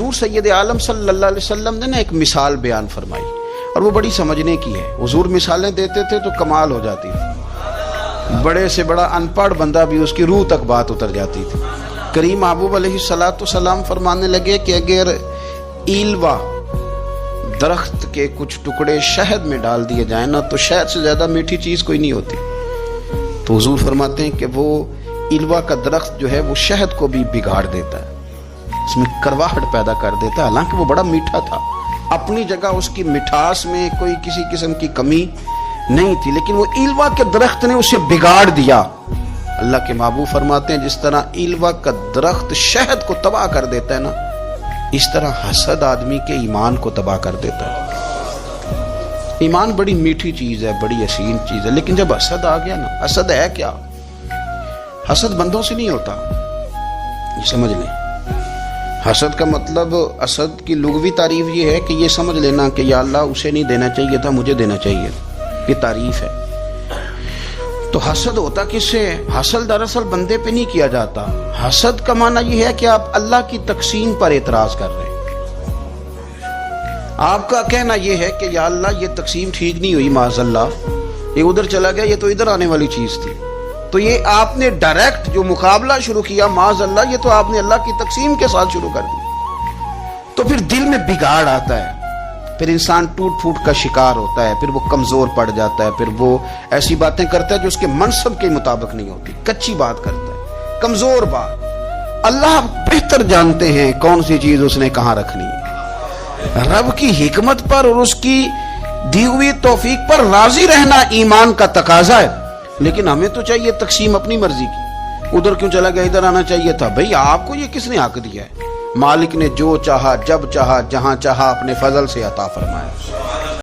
حضور سید عالم صلی اللہ علیہ وسلم نے نا ایک مثال بیان فرمائی اور وہ بڑی سمجھنے کی ہے. حضور مثالیں دیتے تھے تو کمال ہو جاتی تھی, بڑے سے بڑا ان پڑھ بندہ بھی اس کی روح تک بات اتر جاتی تھی. کریم محبوب علیہ السلام فرمانے لگے کہ اگر ایلوا درخت کے کچھ ٹکڑے شہد میں ڈال دیے جائیں نا تو شہد سے زیادہ میٹھی چیز کوئی نہیں ہوتی. تو حضور فرماتے ہیں کہ وہ ایلوا کا درخت جو ہے وہ شہد کو بھی بگاڑ دیتا ہے, اس میں کرواہٹ پیدا کر دیتا ہے, حالانکہ وہ بڑا میٹھا تھا. اپنی جگہ اس کی مٹھاس میں کوئی کسی قسم کی کمی نہیں تھی, لیکن وہ ایلوا کے درخت نے اسے بگاڑ دیا. اللہ کے محبوب فرماتے ہیں جس طرح ایلوا کا درخت شہد کو تباہ کر دیتا ہے نا, اس طرح حسد آدمی کے ایمان کو تباہ کر دیتا ہے. ایمان بڑی میٹھی چیز ہے, بڑی حسین چیز ہے, لیکن جب حسد آ گیا نا, حسد ہے کیا؟ حسد بندوں سے نہیں ہوتا, یہ سمجھ لیں. حسد کا مطلب, حسد کی لغوی تعریف یہ ہے کہ یہ سمجھ لینا کہ یا اللہ اسے نہیں دینا چاہیے تھا, مجھے دینا چاہیے, یہ تعریف ہے. تو حسد ہوتا کس سے؟ حسد دراصل بندے پہ نہیں کیا جاتا. حسد کا معنی یہ ہے کہ آپ اللہ کی تقسیم پر اعتراض کر رہے ہیں. آپ کا کہنا یہ ہے کہ یا اللہ یہ تقسیم ٹھیک نہیں ہوئی, معاذ اللہ یہ ادھر چلا گیا, یہ تو ادھر آنے والی چیز تھی. تو یہ آپ نے ڈائریکٹ جو مقابلہ شروع کیا, معاذ اللہ یہ تو آپ نے اللہ کی تقسیم کے ساتھ شروع کر دی. تو پھر دل میں بگاڑ آتا ہے, پھر انسان ٹوٹ پھوٹ کا شکار ہوتا ہے, پھر وہ کمزور پڑ جاتا ہے, پھر وہ ایسی باتیں کرتا ہے جو اس کے منصب کے مطابق نہیں ہوتی, کچی بات کرتا ہے, کمزور بات. اللہ بہتر جانتے ہیں کون سی چیز اس نے کہاں رکھنی ہے. رب کی حکمت پر اور اس کی دی ہوئی توفیق پر راضی رہنا ایمان کا تقاضا ہے. لیکن ہمیں تو چاہیے تقسیم اپنی مرضی کی, ادھر کیوں چلا گیا, ادھر آنا چاہیے تھا. بھئی آپ کو یہ کس نے حق دیا ہے؟ مالک نے جو چاہا, جب چاہا, جہاں چاہا اپنے فضل سے عطا فرمایا.